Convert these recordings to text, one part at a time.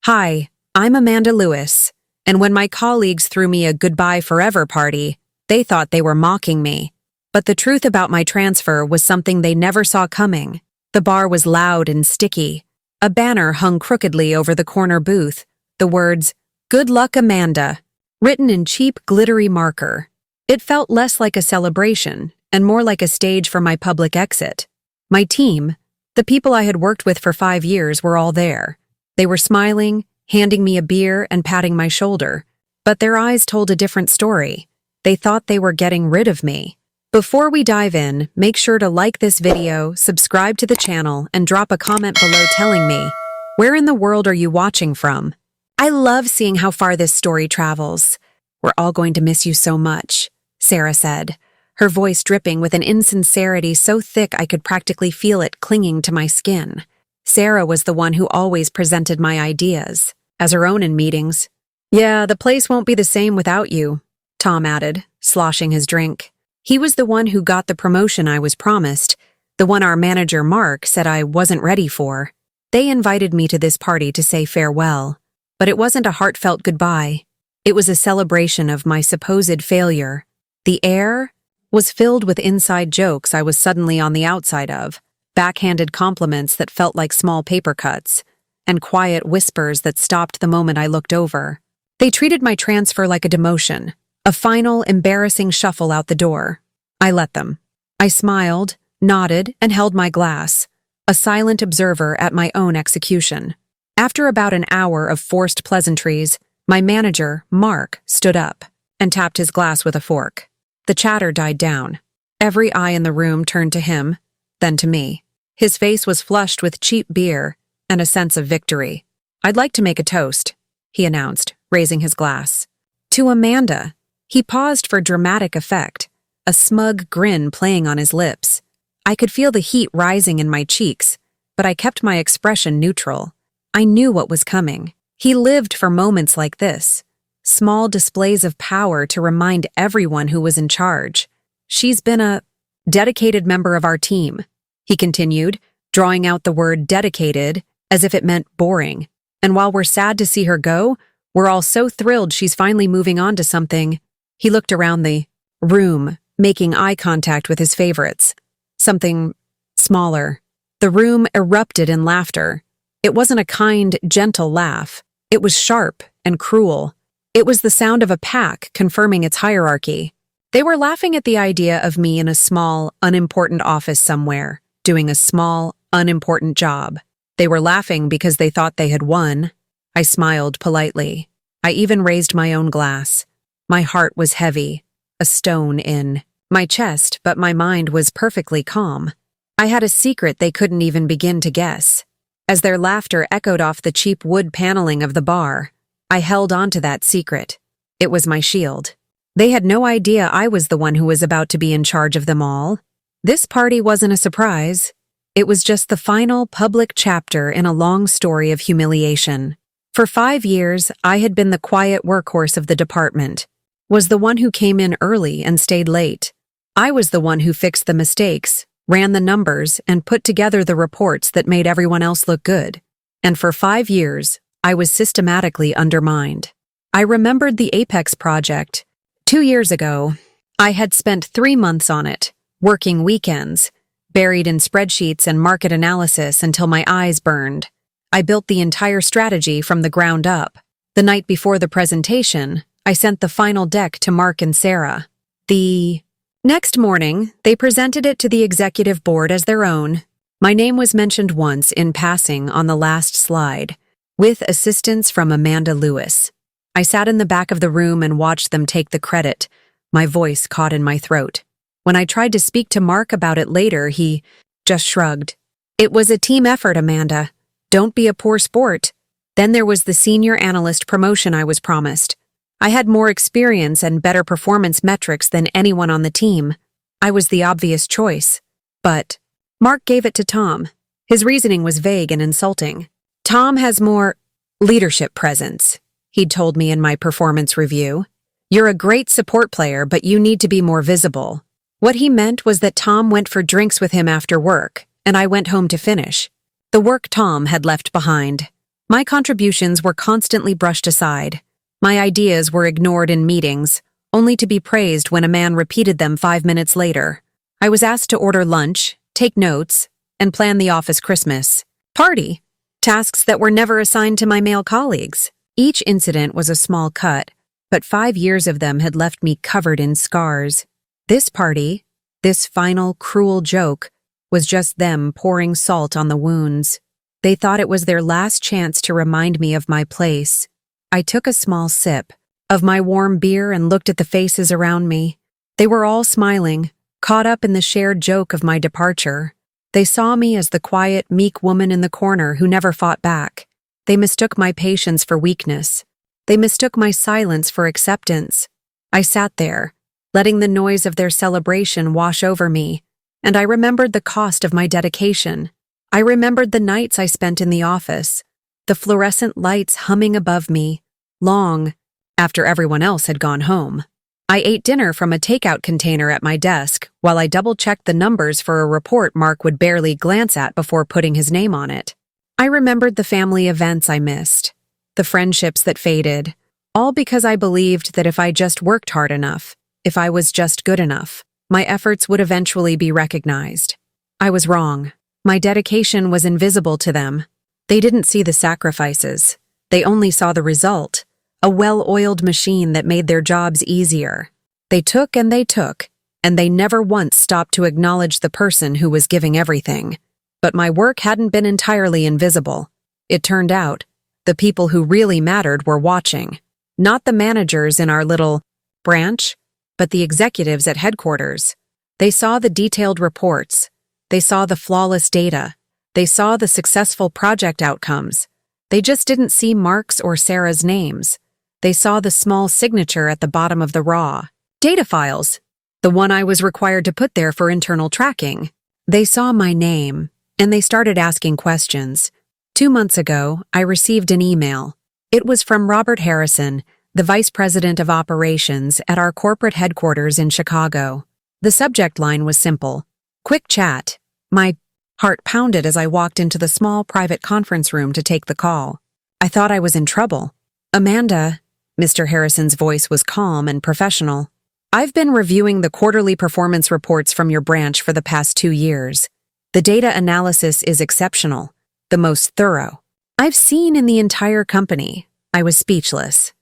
Hi, I'm Amanda Lewis, and when my colleagues threw me a goodbye forever party, they thought they were mocking me. But the truth about my transfer was something they never saw coming. The bar was loud and sticky. A banner hung crookedly over the corner booth, the words, "Good luck, Amanda," written in cheap, glittery marker. It felt less like a celebration and more like a stage for my public exit. My team, the people I had worked with for 5 years, were all there. They were smiling, handing me a beer and patting my shoulder, but their eyes told a different story. They thought they were getting rid of me. Before we dive in, make sure to like this video, subscribe to the channel, and drop a comment below telling me, where in the world are you watching from? I love seeing how far this story travels. We're all going to miss you so much, Sarah said, her voice dripping with an insincerity so thick I could practically feel it clinging to my skin. Sarah was the one who always presented my ideas, as her own in meetings. "Yeah, the place won't be the same without you," Tom added, sloshing his drink. He was the one who got the promotion I was promised, the one our manager Mark said I wasn't ready for. They invited me to this party to say farewell, but it wasn't a heartfelt goodbye. It was a celebration of my supposed failure. The air was filled with inside jokes I was suddenly on the outside of, backhanded compliments that felt like small paper cuts, and quiet whispers that stopped the moment I looked over. They treated my transfer like a demotion, a final, embarrassing shuffle out the door. I let them. I smiled, nodded, and held my glass, a silent observer at my own execution. After about an hour of forced pleasantries, my manager, Mark, stood up and tapped his glass with a fork. The chatter died down. Every eye in the room turned to him, then to me. His face was flushed with cheap beer and a sense of victory. "I'd like to make a toast," he announced, raising his glass. "To Amanda." He paused for dramatic effect, a smug grin playing on his lips. I could feel the heat rising in my cheeks, but I kept my expression neutral. I knew what was coming. He lived for moments like this, small displays of power to remind everyone who was in charge. "She's been a dedicated member of our team," he continued, drawing out the word dedicated as if it meant boring. "And while we're sad to see her go, we're all so thrilled she's finally moving on to something." He looked around the room, making eye contact with his favorites. "Something smaller." The room erupted in laughter. It wasn't a kind, gentle laugh. It was sharp and cruel. It was the sound of a pack confirming its hierarchy. They were laughing at the idea of me in a small, unimportant office somewhere, doing a small, unimportant job. They were laughing because they thought they had won. I smiled politely. I even raised my own glass. My heart was heavy, a stone in my chest, but my mind was perfectly calm. I had a secret they couldn't even begin to guess. As their laughter echoed off the cheap wood paneling of the bar, I held on to that secret. It was my shield. They had no idea I was the one who was about to be in charge of them all. This party wasn't a surprise. It was just the final public chapter in a long story of humiliation. For 5 years, I had been the quiet workhorse of the department, was the one who came in early and stayed late. I was the one who fixed the mistakes, ran the numbers, and put together the reports that made everyone else look good. And for 5 years, I was systematically undermined. I remembered the Apex project. 2 years ago, I had spent 3 months on it, working weekends, buried in spreadsheets and market analysis until my eyes burned. I built the entire strategy from the ground up. The night before the presentation, I sent the final deck to Mark and Sarah. The next morning, they presented it to the executive board as their own. My name was mentioned once in passing on the last slide, with assistance from Amanda Lewis. I sat in the back of the room and watched them take the credit, my voice caught in my throat. When I tried to speak to Mark about it later, he just shrugged. "It was a team effort, Amanda. Don't be a poor sport." Then there was the senior analyst promotion I was promised. I had more experience and better performance metrics than anyone on the team. I was the obvious choice. But Mark gave it to Tom. His reasoning was vague and insulting. "Tom has more leadership presence," he'd told me in my performance review. "You're a great support player, but you need to be more visible." What he meant was that Tom went for drinks with him after work, and I went home to finish the work Tom had left behind. My contributions were constantly brushed aside. My ideas were ignored in meetings, only to be praised when a man repeated them 5 minutes later. I was asked to order lunch, take notes, and plan the office Christmas party, tasks that were never assigned to my male colleagues. Each incident was a small cut, but 5 years of them had left me covered in scars. This party, this final cruel joke, was just them pouring salt on the wounds. They thought it was their last chance to remind me of my place. I took a small sip of my warm beer and looked at the faces around me. They were all smiling, caught up in the shared joke of my departure. They saw me as the quiet, meek woman in the corner who never fought back. They mistook my patience for weakness. They mistook my silence for acceptance. I sat there, letting the noise of their celebration wash over me, and I remembered the cost of my dedication. I remembered the nights I spent in the office, the fluorescent lights humming above me, long after everyone else had gone home. I ate dinner from a takeout container at my desk while I double-checked the numbers for a report Mark would barely glance at before putting his name on it. I remembered the family events I missed, the friendships that faded, all because I believed that if I just worked hard enough, if I was just good enough, my efforts would eventually be recognized. I was wrong. My dedication was invisible to them. They didn't see the sacrifices. They only saw the result, a well-oiled machine that made their jobs easier. They took, and they never once stopped to acknowledge the person who was giving everything. But my work hadn't been entirely invisible. It turned out, the people who really mattered were watching. Not the managers in our little branch, but the executives at headquarters. They saw the detailed reports. They saw the flawless data. They saw the successful project outcomes. They just didn't see Mark's or Sarah's names. They saw the small signature at the bottom of the raw data files, the one I was required to put there for internal tracking. They saw my name, and they started asking questions. 2 months ago, I received an email. It was from Robert Harrison, the Vice President of Operations at our corporate headquarters in Chicago. The subject line was simple: quick chat. My heart pounded as I walked into the small private conference room to take the call. I thought I was in trouble. Amanda, Mr. Harrison's voice was calm and professional. I've been reviewing the quarterly performance reports from your branch for the past 2 years. The data analysis is exceptional, the most thorough I've seen in the entire company. I was speechless.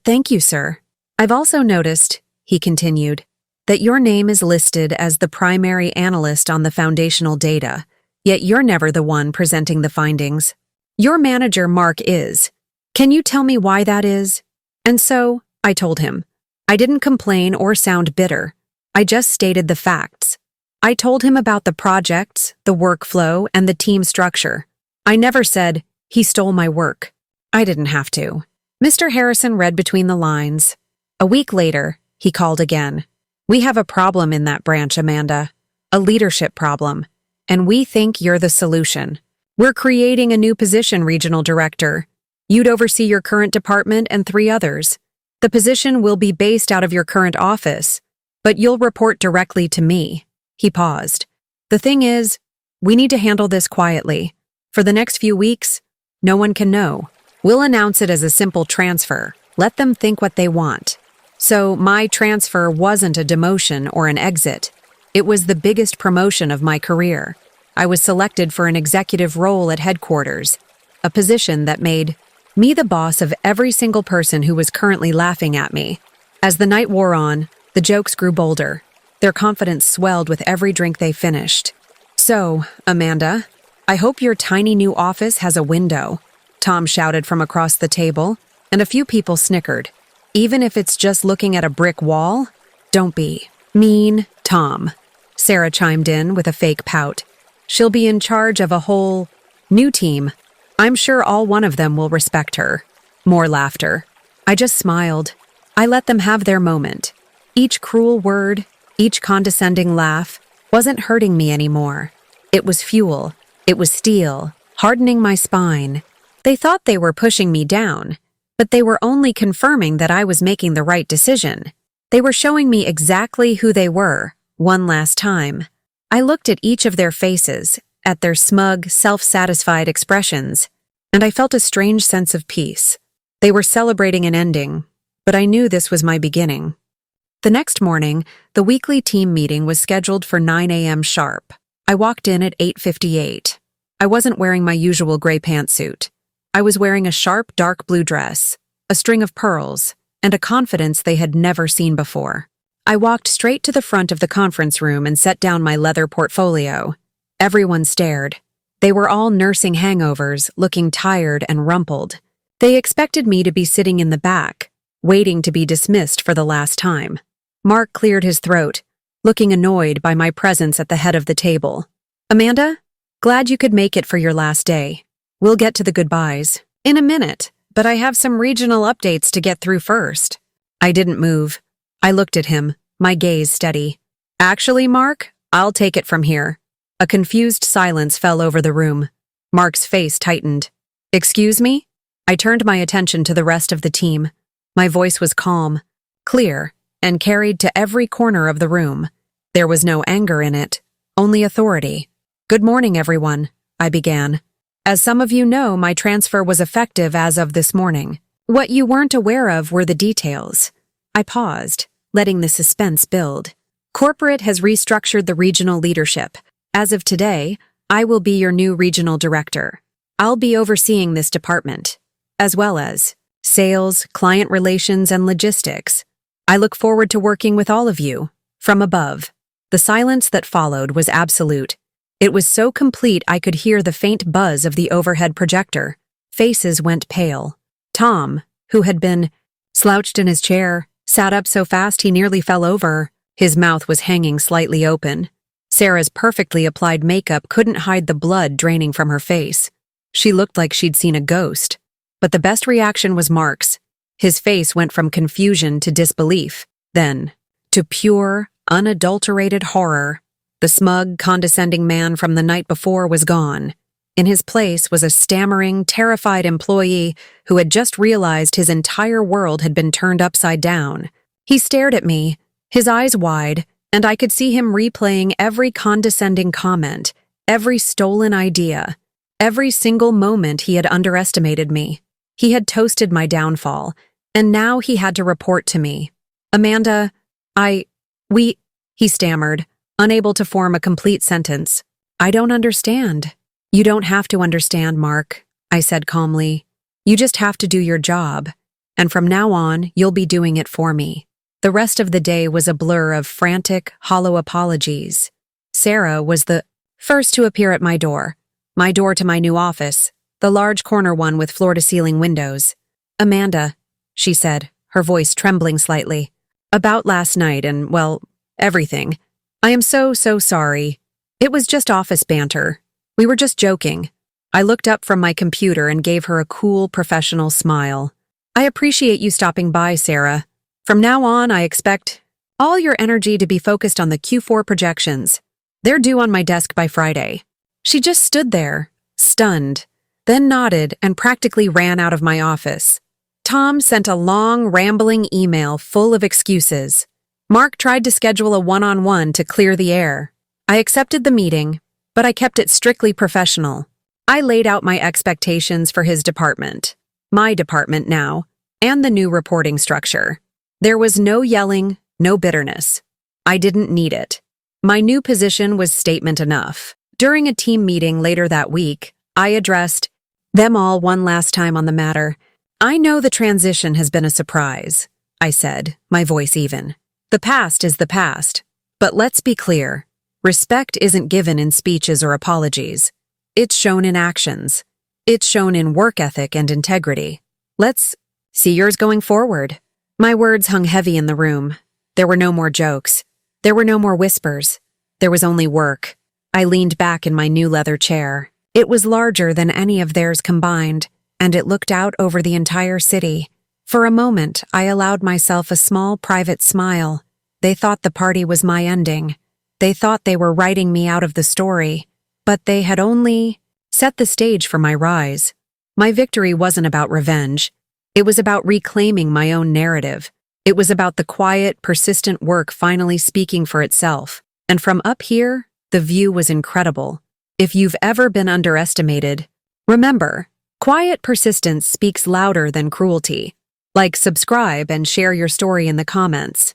Thank you, sir. I've also noticed, he continued, that your name is listed as the primary analyst on the foundational data, yet you're never the one presenting the findings. Your manager, Mark, is. Can you tell me why that is? And so, I told him. I didn't complain or sound bitter. I just stated the facts. I told him about the projects, the workflow, and the team structure. I never said, he stole my work. I didn't have to. Mr. Harrison read between the lines. A week later, he called again. We have a problem in that branch, Amanda. A leadership problem. And we think you're the solution. We're creating a new position, Regional Director. You'd oversee your current department and 3 others. The position will be based out of your current office, but you'll report directly to me. He paused. The thing is, we need to handle this quietly. For the next few weeks, no one can know. We'll announce it as a simple transfer. Let them think what they want. So my transfer wasn't a demotion or an exit. It was the biggest promotion of my career. I was selected for an executive role at headquarters, a position that made me the boss of every single person who was currently laughing at me. As the night wore on, the jokes grew bolder. Their confidence swelled with every drink they finished. So, Amanda, I hope your tiny new office has a window, Tom shouted from across the table, and a few people snickered. Even if it's just looking at a brick wall? Don't be mean, Tom. Sarah chimed in with a fake pout. She'll be in charge of a whole new team. I'm sure all one of them will respect her. More laughter. I just smiled. I let them have their moment. Each cruel word, each condescending laugh, wasn't hurting me anymore. It was fuel. It was steel, hardening my spine. They thought they were pushing me down, but they were only confirming that I was making the right decision. They were showing me exactly who they were, one last time. I looked at each of their faces, at their smug, self-satisfied expressions. and I felt a strange sense of peace. They were celebrating an ending, but I knew this was my beginning. The next morning, the weekly team meeting was scheduled for 9 a.m. sharp. I walked in at 8:58. I wasn't wearing my usual gray pantsuit. I was wearing a sharp dark blue dress, a string of pearls, and a confidence they had never seen before. I walked straight to the front of the conference room and set down my leather portfolio. Everyone stared. They were all nursing hangovers, looking tired and rumpled. They expected me to be sitting in the back, waiting to be dismissed for the last time. Mark cleared his throat, looking annoyed by my presence at the head of the table. "Amanda, glad you could make it for your last day. We'll get to the goodbyes in a minute, but I have some regional updates to get through first." I didn't move. I looked at him, my gaze steady. "Actually, Mark, I'll take it from here." A confused silence fell over the room. Mark's face tightened. "Excuse me?" I turned my attention to the rest of the team. My voice was calm, clear, and carried to every corner of the room. There was no anger in it, only authority. "Good morning, everyone," I began. "As some of you know, my transfer was effective as of this morning. What you weren't aware of were the details." I paused, letting the suspense build. "Corporate has restructured the regional leadership. As of today, I will be your new regional director. I'll be overseeing this department, as well as sales, client relations, and logistics. I look forward to working with all of you." From above, the silence that followed was absolute. It was so complete I could hear the faint buzz of the overhead projector. Faces went pale. Tom, who had been slouched in his chair, sat up so fast he nearly fell over. His mouth was hanging slightly open. Sarah's perfectly applied makeup couldn't hide the blood draining from her face. She looked like she'd seen a ghost. But the best reaction was Mark's. His face went from confusion to disbelief, then to pure, unadulterated horror. The smug, condescending man from the night before was gone. In his place was a stammering, terrified employee who had just realized his entire world had been turned upside down. He stared at me, his eyes wide, and I could see him replaying every condescending comment, every stolen idea, every single moment he had underestimated me. He had toasted my downfall, and now he had to report to me. "Amanda, he stammered, unable to form a complete sentence. "I don't understand." "You don't have to understand, Mark," I said calmly. "You just have to do your job, and from now on, you'll be doing it for me." The rest of the day was a blur of frantic, hollow apologies. Sarah was the first to appear at my door to my new office, the large corner one with floor-to-ceiling windows. "Amanda," she said, her voice trembling slightly, "about last night and, well, everything. I am so sorry. It was just office banter. We were just joking." I looked up from my computer and gave her a cool, professional smile. "I appreciate you stopping by, Sarah. From now on, I expect all your energy to be focused on the Q4 projections. They're due on my desk by Friday." She just stood there, stunned, then nodded and practically ran out of my office. Tom sent a long, rambling email full of excuses. Mark tried to schedule a one-on-one to clear the air. I accepted the meeting, but I kept it strictly professional. I laid out my expectations for his department, my department now, and the new reporting structure. There was no yelling, no bitterness. I didn't need it. My new position was statement enough. During a team meeting later that week, I addressed them all one last time on the matter. "I know the transition has been a surprise," I said, my voice even. "The past is the past, but let's be clear. Respect isn't given in speeches or apologies. It's shown in actions. It's shown in work ethic and integrity. Let's see yours going forward." My words hung heavy in the room. There were no more jokes. There were no more whispers. There was only work. I leaned back in my new leather chair. It was larger than any of theirs combined, and it looked out over the entire city. For a moment, I allowed myself a small private smile. They thought the party was my ending. They thought they were writing me out of the story, but they had only set the stage for my rise. My victory wasn't about revenge. It was about reclaiming my own narrative. It was about the quiet, persistent work finally speaking for itself. And from up here, the view was incredible. If you've ever been underestimated, remember, Quiet persistence speaks louder than cruelty. Like, subscribe, and share your story in the comments.